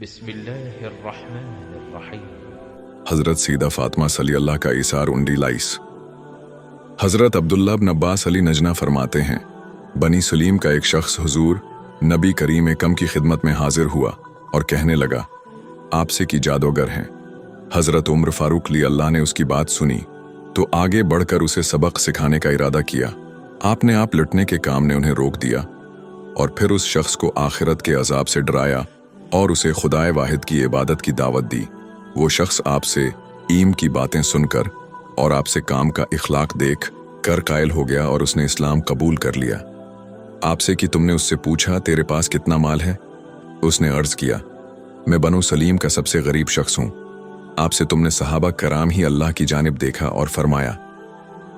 बिस्मिल्लाहिर्रहमानिर्रहीम। हज़रत सीदा फ़ातिमा सली अल्लाह का ईसार उंडी लाइस। हज़रत अब्दुल्ला बिन अब्बास अली नजना फरमाते हैं, बनी सलीम का एक शख्स हुजूर नबी करीम एकम की खिदमत में हाजिर हुआ और कहने लगा, आपसे की जादूगर हैं। हज़रत उम्र फारूक ली अल्लाह ने उसकी बात सुनी तो आगे बढ़कर उसे सबक सिखाने का इरादा किया। आपने आप लुटने के काम ने उन्हें रोक दिया और फिर उस शख्स को आखिरत के अजाब से डराया और उसे खुदाए वाहिद की इबादत की दावत दी। वो शख्स आपसे ईम की बातें सुनकर और आपसे काम का इखलाक देख कर कायल हो गया और उसने इस्लाम कबूल कर लिया। आपसे कि तुमने उससे पूछा तेरे पास कितना माल है? उसने अर्ज किया, मैं बनु सलीम का सबसे गरीब शख्स हूँ। आपसे तुमने सहाबा कराम ही अल्लाह की जानिब देखा और फरमाया,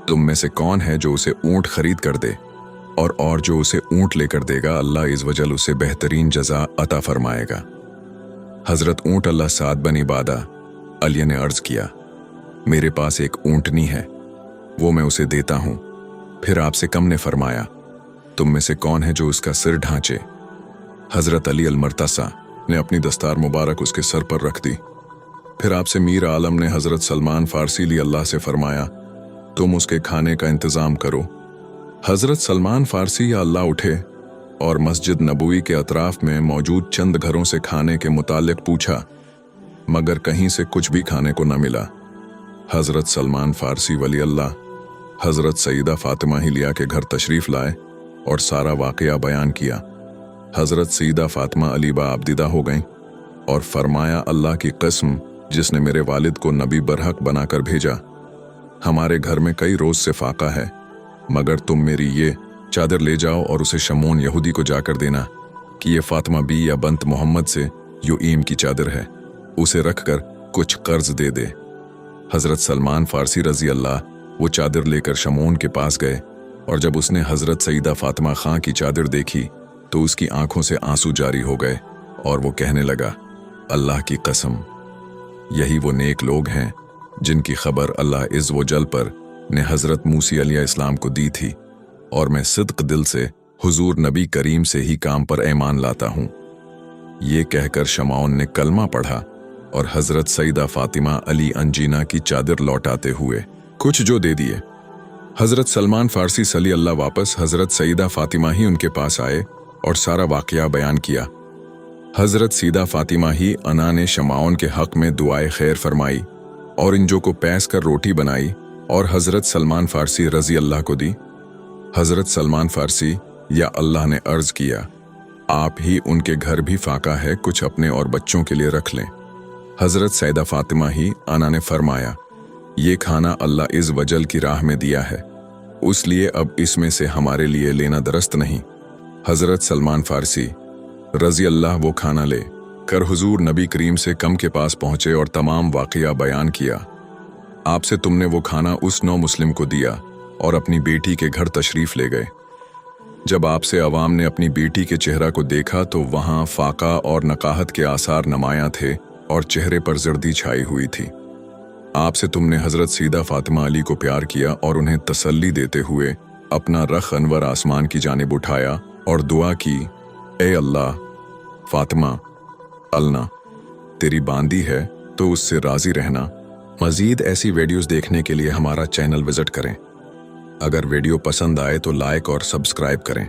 तुम में से कौन है जो उसे ऊँट खरीद कर दे और जो उसे ऊँट लेकर देगा अल्लाह इस वजल उसे बेहतरीन जजा अता फरमाएगा। हजरत ऊँट अल्लाह साद बन इबादा अली ने अर्ज किया, मेरे पास एक ऊँटनी है, वो मैं उसे देता हूँ। फिर आपसे कम ने फरमाया, तुम में से कौन है जो उसका सिर ढांचे? हजरत अली अलमरतसा ने अपनी दस्तार मुबारक उसके सर पर रख दी। फिर आपसे मीर आलम ने हजरत सलमान फारसी ली अल्लाह से फरमाया, तुम उसके खाने का इंतजाम करो। हजरत सलमान फारसी या अल्लाह उठे और मस्जिद नबवी के अतराफ में मौजूद चंद घरों से खाने के मुतालिक पूछा, मगर कहीं से कुछ भी खाने को न मिला। हजरत सलमान फारसी वली अल्लाह हजरत सईदा फातिमा हिलिया के घर तशरीफ लाए और सारा वाकया बयान किया। हजरत सईदा फातिमा अली बाबदिदा हो गईं और फरमाया, अल्लाह की कसम जिसने मेरे वालिद को नबी बरहक बनाकर भेजा, हमारे घर में कई रोज से फाका है, मगर तुम मेरी ये चादर ले जाओ और उसे शमोन यहूदी को जाकर देना कि ये फातिमा बी या बंत मोहम्मद से यो ईम की चादर है, उसे रखकर कुछ कर्ज दे दे। हजरत सलमान फारसी रजी अल्लाह वो चादर लेकर शमोन के पास गए और जब उसने हजरत सईदा फातिमा खां की चादर देखी तो उसकी आंखों से आंसू जारी हो गए और वो कहने लगा, अल्लाह की कसम, यही वो नेक लोग हैं जिनकी खबर अल्लाह इज़्ज़ व जल पर ने हजरत मूसी अलैहि इस्लाम को दी थी, और मैं सिद्क दिल से हुजूर नबी करीम से ही काम पर ईमान लाता हूँ। ये कहकर शमाउन ने कलमा पढ़ा और हजरत सईदा फातिमा अली अंजीना की चादर लौटाते हुए कुछ जो दे दिए। हजरत सलमान फारसी सली अल्लाह वापस हजरत सईदा फातिमा ही उनके पास आए और सारा वाकया बयान किया। हजरत सीदा फातिमा ही अना ने शमाउन के हक में दुआए खैर फरमाई और इंजो को पैस कर रोटी बनाई और हजरत सलमान फारसी रजी अल्लाह को दी। हजरत सलमान फारसी या अल्लाह ने अर्ज किया, आप ही उनके घर भी फाका है, कुछ अपने और बच्चों के लिए रख लें। हजरत सैदा फातिमा ही आना ने फरमाया, ये खाना अल्लाह इस वजल की राह में दिया है, उसलिए अब इसमें से हमारे लिए लेना दरस्त नहीं। हजरत सलमान फारसी रजी अल्लाह वो खाना ले कर हुजूर नबी करीम से कम के पास पहुंचे और तमाम वाकया बयान किया। आपसे तुमने वो खाना उस नौ मुस्लिम को दिया और अपनी बेटी के घर तशरीफ ले गए। जब आपसे अवाम ने अपनी बेटी के चेहरा को देखा तो वहां फाका और नकाहत के आसार नमाया थे और चेहरे पर जर्दी छाई हुई थी। आपसे तुमने हजरत सीदा फातिमा अली को प्यार किया और उन्हें तसल्ली देते हुए अपना रख अनवर आसमान की जानिब उठाया और दुआ की, ए अल्लाह, फातिमा अलना तेरी बांदी है तो उससे राजी रहना। मजीद ऐसी वीडियोस देखने के लिए हमारा चैनल विजिट करें। अगर वीडियो पसंद आए तो लाइक और सब्सक्राइब करें।